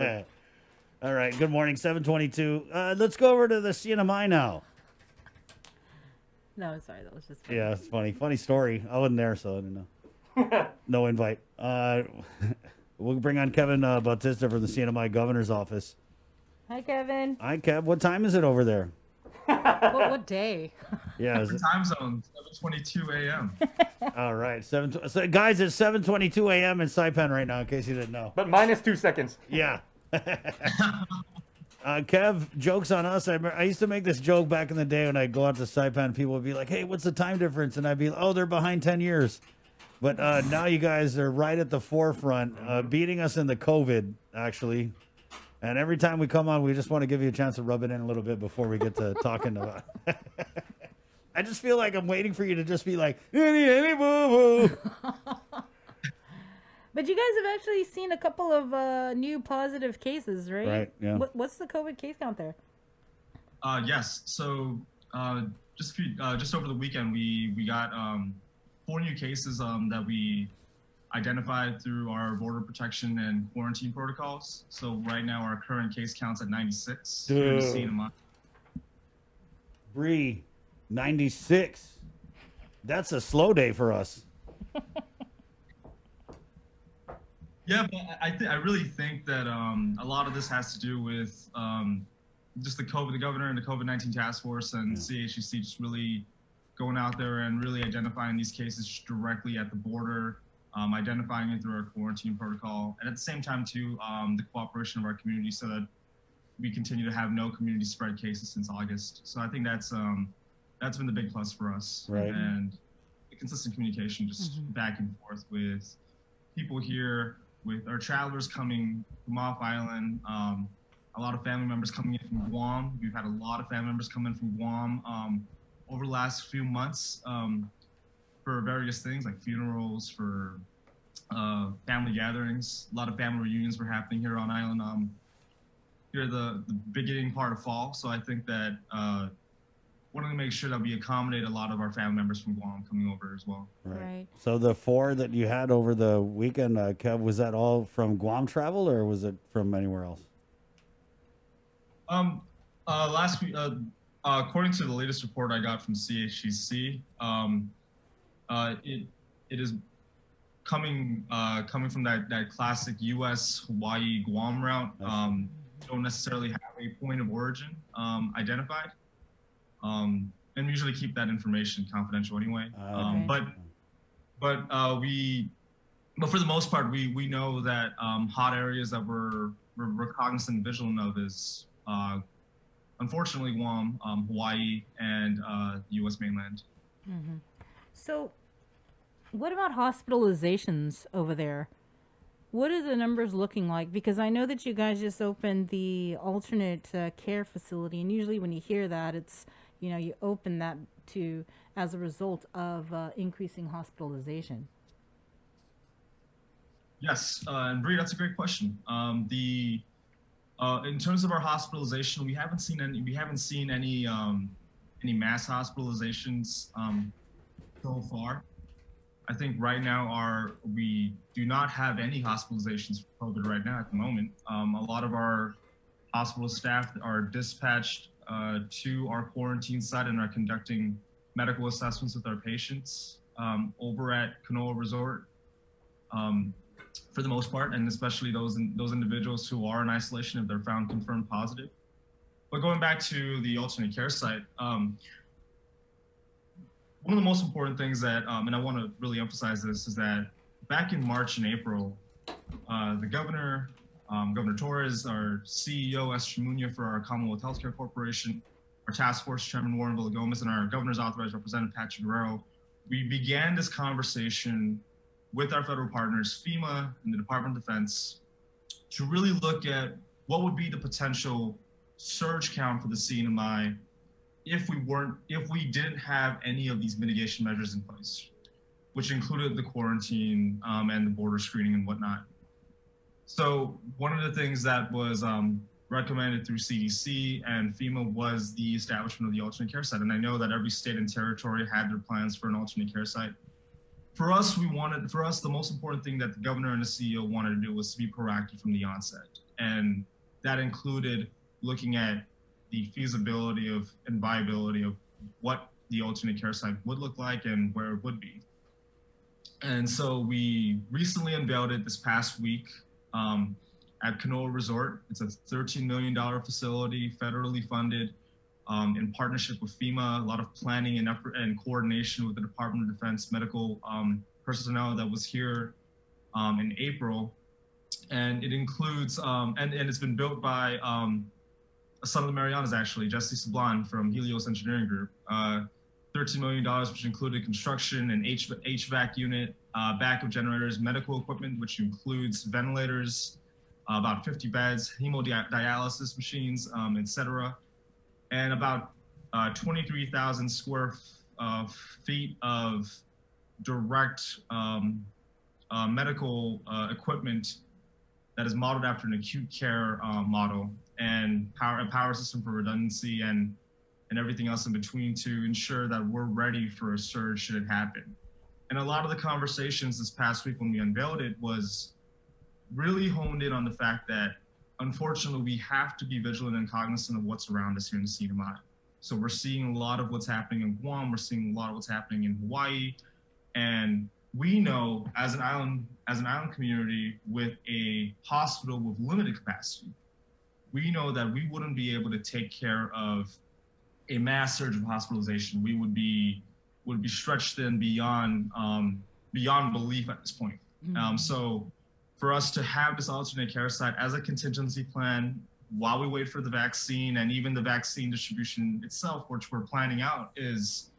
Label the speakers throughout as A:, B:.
A: Exactly. All right. Good morning. 722. Let's go over to the CNMI now.
B: No, sorry, that was just funny.
A: Yeah, it's funny. Funny story. I wasn't there, so I didn't know. No invite. We'll bring on Kevin Bautista from the CNMI governor's office.
B: Hi, Kevin.
A: Hi, Kev. What time is it over there?
B: What day?
A: Yeah, is it?
C: Time zone, 7:22 a.m.
A: All right. So guys, it's 7:22 a.m. in Saipan right now, in case you didn't know.
D: But minus 2 seconds.
A: Yeah. Kev, jokes on us. I used to make this joke back in the day when I'd go out to Saipan. People would be like, hey, what's the time difference? And I'd be, oh, they're behind 10 years. But now you guys are right at the forefront, beating us in the COVID, actually. And every time we come on, we just want to give you a chance to rub it in a little bit before we get to talking about it. I just feel like I'm waiting for you to just be like, any boo-boo.
B: But you guys have actually seen a couple of new positive cases, right?
A: Right, yeah.
B: What's the COVID case count there?
C: Yes. So just over the weekend, we got 4 new cases that we identified through our border protection and quarantine protocols. So right now, our current case count's at 96.
A: Bree, 96. That's a slow day for us.
C: Yeah, but I really think that a lot of this has to do with just the governor and the COVID-19 task force and CHEC just really going out there and really identifying these cases directly at the border, identifying it through our quarantine protocol, and at the same time too, the cooperation of our community so that we continue to have no community spread cases since August. So I think that's been the big plus for us,
A: right?
C: And the consistent communication just back and forth with people here, with our travelers coming from off island, a lot of family members coming in from Guam. We've had a lot of family members come in from Guam over the last few months for various things like funerals, for family gatherings. A lot of family reunions were happening here on island. Here the beginning part of fall. So I think that wanting to make sure that we accommodate a lot of our family members from Guam coming over as well.
B: Right.
A: So the 4 that you had over the weekend, Kev, was that all from Guam travel or was it from anywhere else?
C: Last week, according to the latest report I got from CHEC, it is coming from that classic U.S. Hawaii Guam route. Don't necessarily have a point of origin identified. And we usually keep that information confidential anyway. But for the most part, we know that hot areas that we're cognizant and vigilant of is unfortunately Guam, Hawaii, and the U.S. mainland.
B: Mm-hmm. So, what about hospitalizations over there? What are the numbers looking like? Because I know that you guys just opened the alternate care facility, and usually when you hear that, it's you open that to as a result of increasing hospitalization.
C: Yes, and Bree, that's a great question. In terms of our hospitalization, we haven't seen any mass hospitalizations so far. I think right now we do not have any hospitalizations for COVID right now at the moment. A lot of our hospital staff are dispatched to our quarantine site and are conducting medical assessments with our patients over at Kanoa Resort for the most part, and especially those individuals who are in isolation if they're found confirmed positive. But going back to the alternate care site, one of the most important things that, and I want to really emphasize this, is that back in March and April, the governor, Governor Torres, our CEO, Esther Munoz for our Commonwealth Healthcare Corporation, our task force chairman, Warren Villagomez, and our governor's authorized representative, Patrick Guerrero, we began this conversation with our federal partners, FEMA and the Department of Defense, to really look at what would be the potential surge count for the CNMI if we didn't have any of these mitigation measures in place, which included the quarantine and the border screening and whatnot. So one of the things that was recommended through CDC and FEMA was the establishment of the alternate care site. And I know that every state and territory had their plans for an alternate care site. For us, the most important thing that the governor and the CEO wanted to do was to be proactive from the onset and that included looking at the feasibility of and viability of what the alternate care site would look like and where it would be. And so we recently unveiled it this past week at Canoa Resort. It's a $13 million facility, federally funded, in partnership with FEMA, a lot of planning and effort and coordination with the Department of Defense medical personnel that was here in April. And it includes, and it's been built by a son of the Marianas, actually, Jesse Sablon from Helios Engineering Group. $13 million, which included construction and HVAC unit, backup generators, medical equipment, which includes ventilators, about 50 beds, hemodialysis machines, et cetera, and about 23,000 square feet of direct medical equipment that is modeled after an acute care model, and a power system for redundancy and everything else in between to ensure that we're ready for a surge should it happen. And a lot of the conversations this past week when we unveiled it was really honed in on the fact that, unfortunately, we have to be vigilant and cognizant of what's around us here in the CNMI. So we're seeing a lot of what's happening in Guam, we're seeing a lot of what's happening in Hawaii, and we know as an island community with a hospital with limited capacity, we know that we wouldn't be able to take care of a mass surge of hospitalization. We would be stretched thin beyond belief at this point.
B: Mm-hmm.
C: So for us to have this alternate care site as a contingency plan while we wait for the vaccine, and even the vaccine distribution itself, which we're planning out, is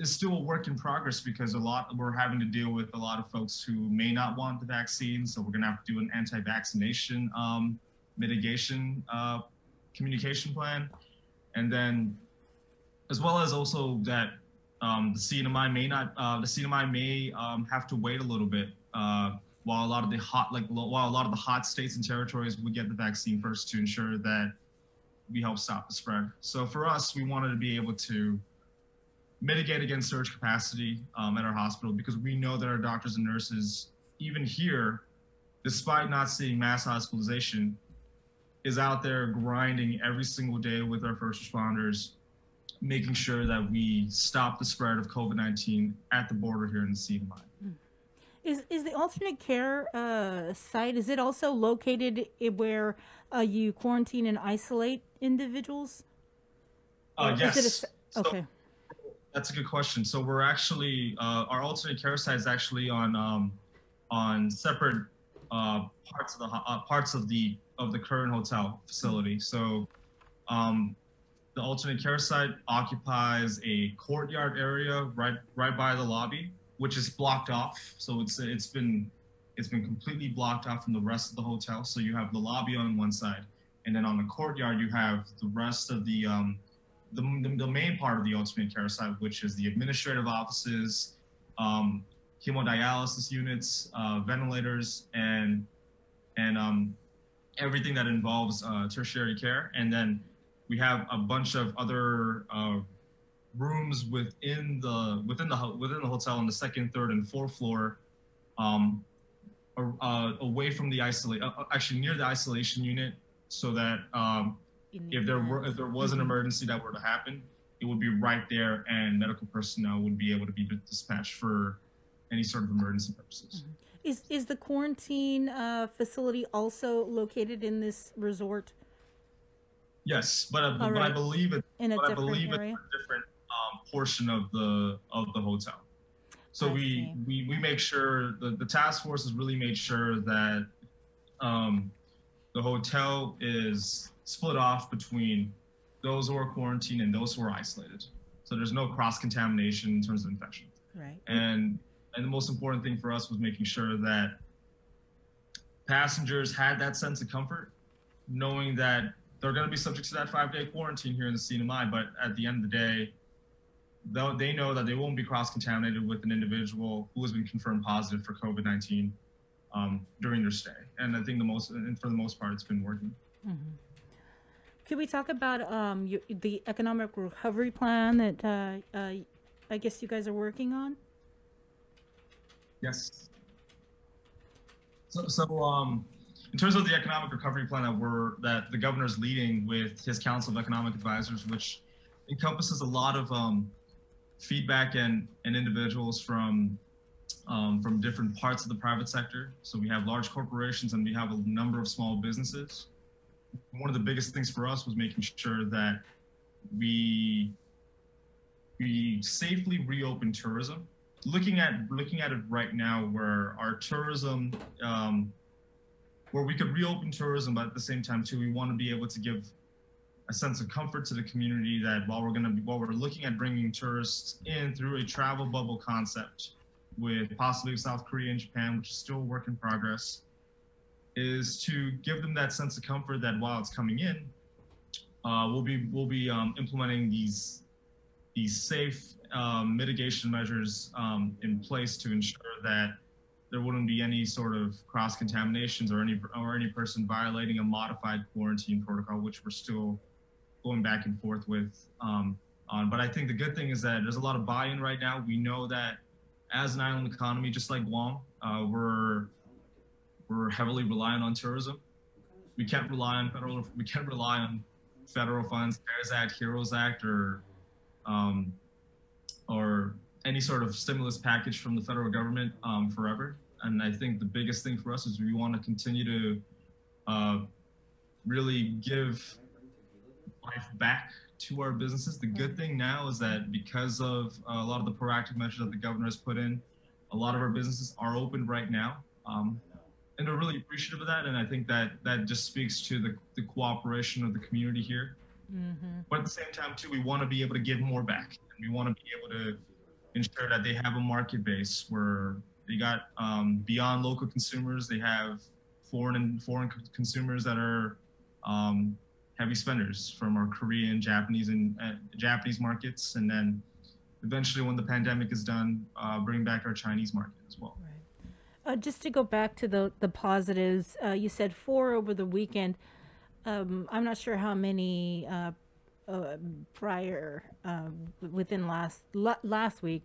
C: still a work in progress, because we're having to deal with a lot of folks who may not want the vaccine. So we're gonna have to do an anti-vaccination mitigation communication plan. And then, as well as also that the CNMI may have to wait a little bit while a lot of the hot states and territories would get the vaccine first to ensure that we help stop the spread. So for us, we wanted to be able to mitigate against surge capacity at our hospital, because we know that our doctors and nurses, even here, despite not seeing mass hospitalization, is out there grinding every single day with our first responders, making sure that we stop the spread of COVID-19 at the border here in the CNMI.
B: Is the alternate care site, is it also located where you quarantine and isolate individuals?
C: Yes.
B: Okay.
C: So that's a good question. So we're actually, our alternate care site is actually on separate parts of the current hotel facility. So the alternate care site occupies a courtyard area right by the lobby, which is blocked off. So it's been completely blocked off from the rest of the hotel. So you have the lobby on one side, and then on the courtyard you have the rest of the main part of the alternate care site, which is the administrative offices, hemodialysis units, ventilators, and everything that involves tertiary care. And then we have a bunch of other rooms within the hotel on the second, third, and fourth floor, away from the actually near the isolation unit, so that if there was an emergency that were to happen, it would be right there, and medical personnel would be able to be dispatched for any sort of emergency purposes.
B: Mm-hmm. Is the quarantine facility also located in this resort?
C: Yes, but I believe it's a different portion of the hotel. So we make sure the task force has really made sure that the hotel is split off between those who are quarantined and those who are isolated. So there's no cross contamination in terms of infection.
B: Right.
C: And the most important thing for us was making sure that passengers had that sense of comfort, knowing that they're going to be subject to that 5-day quarantine here in the CNMI, but at the end of the day, they know that they won't be cross-contaminated with an individual who has been confirmed positive for COVID-19 during their stay. And I think for the most part, it's been working.
B: Mm-hmm. Could we talk about the economic recovery plan that I guess you guys are working on?
C: Yes. So in terms of the economic recovery plan that the governor's leading with his Council of Economic Advisors, which encompasses a lot of feedback and individuals from different parts of the private sector. So we have large corporations and we have a number of small businesses. One of the biggest things for us was making sure that we safely reopen tourism. Looking at it right now, where our tourism, where we could reopen tourism, but at the same time too, we want to be able to give a sense of comfort to the community that while we're looking at bringing tourists in through a travel bubble concept with possibly South Korea and Japan, which is still a work in progress, is to give them that sense of comfort that while it's coming in, we'll be implementing these safe mitigation measures in place to ensure that there wouldn't be any sort of cross contaminations or any person violating a modified quarantine protocol, which we're still going back and forth with on. But I think the good thing is that there's a lot of buy-in right now. We know that as an island economy, just like Guam, we're heavily reliant on tourism. We can't rely on federal funds, CARES Act, HEROES Act, or any sort of stimulus package from the federal government forever. And I think the biggest thing for us is we want to continue to really give life back to our businesses. The good thing now is that because of a lot of the proactive measures that the governor has put in, a lot of our businesses are open right now. And they're really appreciative of that. And I think that just speaks to the cooperation of the community here. Mm-hmm. But at the same time, too, we want to be able to give more back. And we want to be able to ensure that they have a market base where they got beyond local consumers, they have foreign consumers that are heavy spenders from our Korean, Japanese, and Japanese markets. And then eventually when the pandemic is done, bring back our Chinese market as well.
B: Right. Just to go back to the positives, you said 4 over the weekend. I'm not sure how many prior within last week.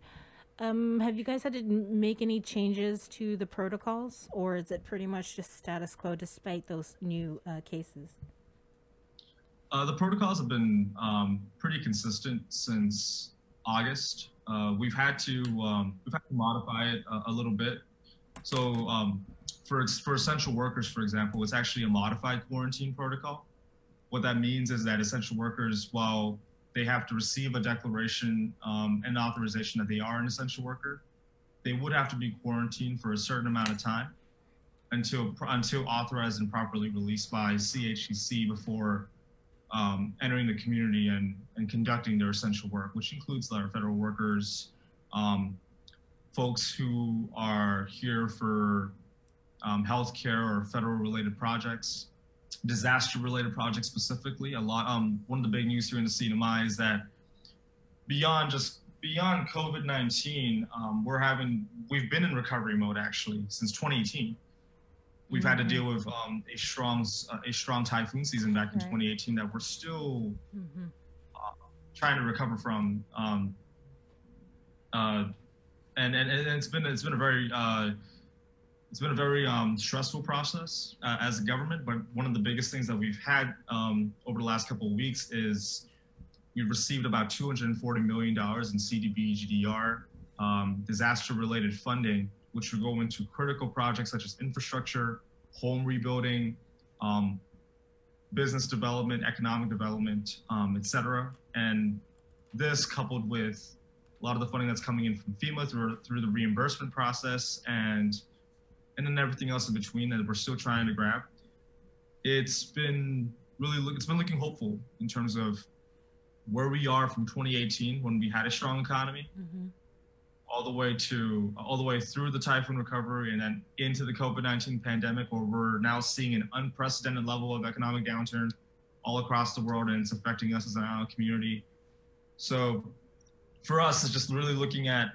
B: Have you guys had to make any changes to the protocols, or is it pretty much just status quo despite those new cases?
C: The protocols have been pretty consistent since August. We've had to modify it a little bit. So for essential workers, for example, it's actually a modified quarantine protocol. What that means is that essential workers, while they have to receive a declaration and authorization that they are an essential worker, they would have to be quarantined for a certain amount of time until authorized and properly released by CHEC before entering the community and conducting their essential work, which includes our federal workers, folks who are here for healthcare or federal related projects, disaster related projects specifically. One of the big news here in the CNMI is that beyond COVID-19, we've been in recovery mode actually since 2018. We've had to deal with a strong typhoon season back in 2018 that we're still trying to recover from. And it's been a very stressful process as a government. But one of the biggest things that we've had over the last couple of weeks is we've received about $240 million in CDB GDR disaster-related funding, which will go into critical projects such as infrastructure, home rebuilding, business development, economic development, et cetera. And this, coupled with a lot of the funding that's coming in from FEMA through the reimbursement process and then everything else in between that we're still trying to grab, it's been looking hopeful in terms of where we are from 2018 when we had a strong economy, all the way through the typhoon recovery and then into the COVID-19 pandemic, where we're now seeing an unprecedented level of economic downturn all across the world, and it's affecting us as an island community. So for us, it's just really looking at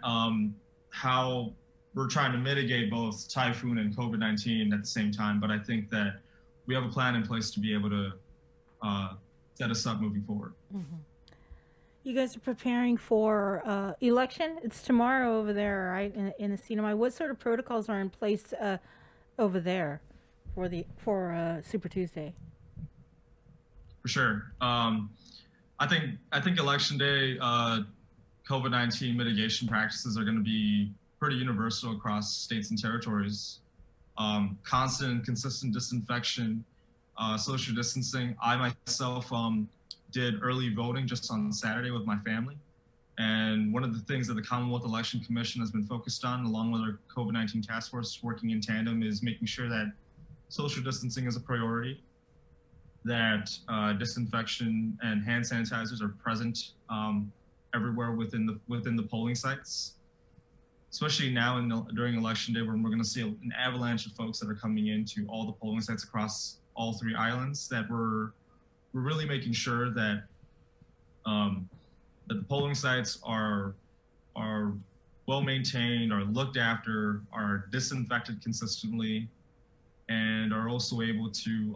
C: how we're trying to mitigate both typhoon and COVID-19 at the same time. But I think that we have a plan in place to be able to set us up moving forward.
B: You guys are preparing for election. It's tomorrow over there, right, in the CNMI. What sort of protocols are in place over there for Super Tuesday?
C: For sure. I think Election Day COVID-19 mitigation practices are going to be pretty universal across states and territories. Constant and consistent disinfection, social distancing. I myself did early voting just on Saturday with my family. And one of the things that the Commonwealth Election Commission has been focused on, along with our COVID-19 task force working in tandem, is making sure that social distancing is a priority, that disinfection and hand sanitizers are present everywhere within the polling sites, especially now during Election Day, when we're going to see an avalanche of folks that are coming into all the polling sites across all 3 islands. That we're really making sure that that the polling sites are well maintained, are looked after, are disinfected consistently, and are also able to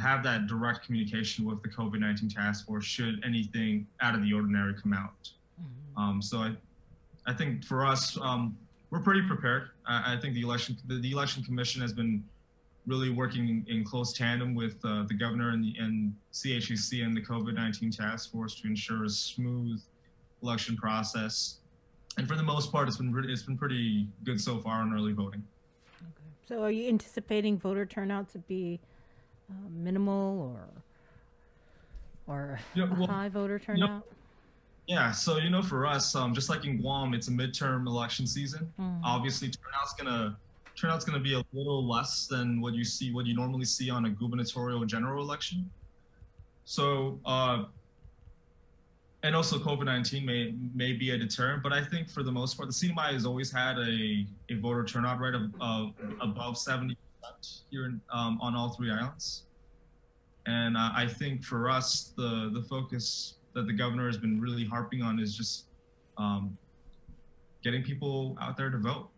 C: have that direct communication with the COVID-19 task force should anything out of the ordinary come out. So I think for us, we're pretty prepared. I think the election commission has been really working in close tandem with the governor and CHEC and the COVID-19 task force to ensure a smooth election process. And for the most part, it's been pretty good so far on early voting.
B: Okay. So are you anticipating voter turnout to be minimal or high voter turnout?
C: Yeah, so for us, just like in Guam, it's a midterm election season. Obviously, turnout's gonna be a little less than what you normally see on a gubernatorial general election. So, and also COVID-19 may be a deterrent, but I think for the most part, the CNMI has always had a voter turnout rate of above 70% here on all 3 islands. And I think for us, the focus that the governor has been really harping on is just getting people out there to vote,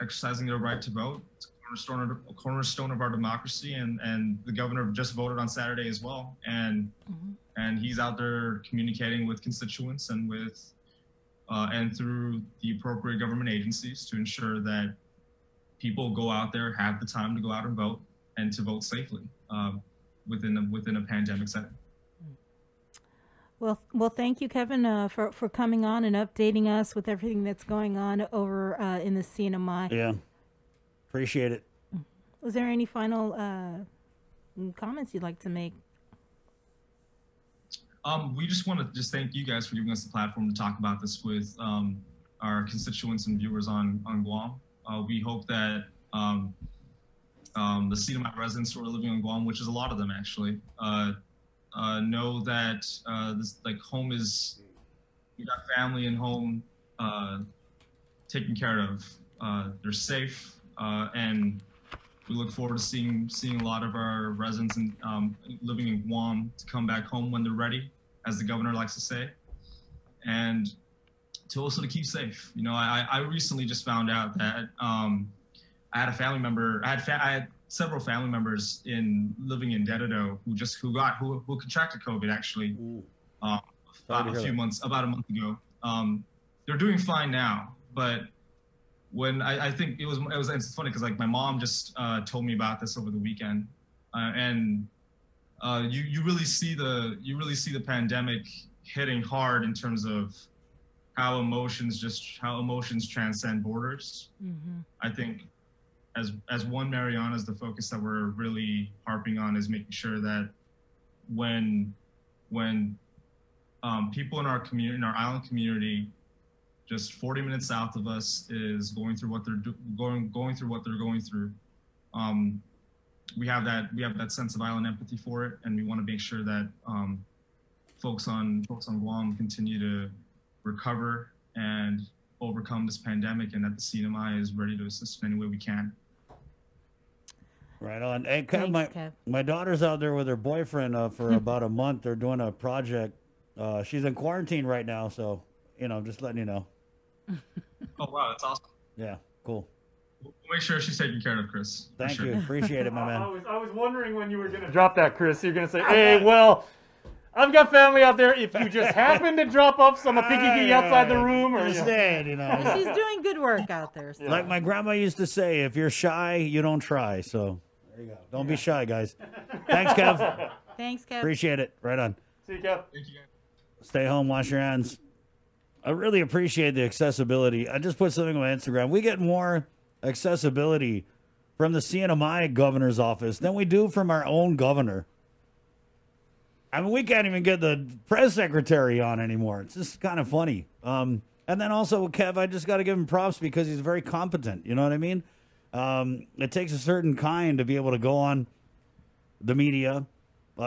C: exercising their right to vote. It's a cornerstone of our democracy, and the governor just voted on Saturday as well, and he's out there communicating with constituents and and through the appropriate government agencies to ensure that people go out there, have the time to go out and vote, and to vote safely within a pandemic setting.
B: Well, thank you, Kevin, for coming on and updating us with everything that's going on over in the CNMI.
A: Yeah, appreciate it.
B: Was there any final comments you'd like to make?
C: We just want to thank you guys for giving us the platform to talk about this with our constituents and viewers on Guam. We hope that the CNMI residents who are living on Guam, which is a lot of them actually, know that home is, we got family and home taken care of. They're safe, and we look forward to seeing a lot of our residents living in Guam to come back home when they're ready, as the governor likes to say, and to keep safe. I recently just found out that I had a family member. I had several family members living in Dededo who contracted COVID actually about a month ago. They're doing fine now, but when I think it's funny because my mom just told me about this over the weekend, and you really see the pandemic hitting hard in terms of how emotions transcend borders. I think as one Mariana's, the focus that we're really harping on is making sure that when people in our community, in our island community, just 40 minutes south of us is going through what they're going through, we have that sense of island empathy for it, and we want to make sure that folks on Guam continue to recover and overcome this pandemic, and that the CNMI is ready to assist in any way we can.
A: Right on. Hey, Kev, my daughter's out there with her boyfriend for about a month. They're doing a project. She's in quarantine right now, so just letting you know.
C: Oh wow, that's awesome.
A: Yeah, cool.
C: We'll make sure she's taken care of, Chris.
A: Thank you. Appreciate it, my man.
D: I was wondering when you were going to drop that, Chris. You're going to say, hey, well, I've got family out there. If you just happen to drop off some piggy outside the room, or
A: Just saying,
B: She's doing good work out there. So.
A: Like my grandma used to say, if you're shy, you don't try. So there you go. Don't be shy, guys. Thanks, Kev.
B: Thanks, Kev.
A: Appreciate it. Right on.
D: See you, Kev.
C: Thank you, guys.
A: Stay home, wash your hands. I really appreciate the accessibility. I just put something on my Instagram. We get more accessibility from the CNMI governor's office than we do from our own governor. I mean, we can't even get the press secretary on anymore. It's just kind of funny. And then also, Kev, I just got to give him props because he's very competent. You know what I mean? It takes a certain kind to be able to go on the media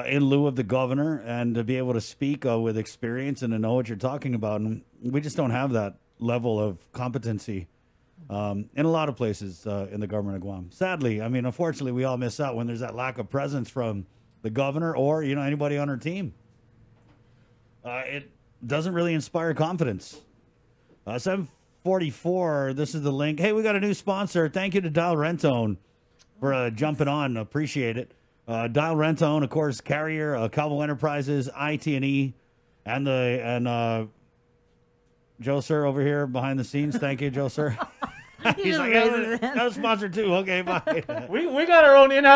A: in lieu of the governor and to be able to speak with experience and to know what you're talking about. And we just don't have that level of competency in a lot of places in the government of Guam. Sadly, I mean, unfortunately, we all miss out when there's that lack of presence from the governor or, you know, anybody on our team. It doesn't really inspire confidence. 744, this is the link. Hey, we got a new sponsor. Thank you to Dial Rentone for jumping on. Appreciate it. Dial Rentone, of course, Carrier, Calvo Enterprises, IT&E, and Joe Sir over here behind the scenes. Thank you, Joe Sir. He's like, that was sponsored too. Okay, bye.
D: We got our own in-house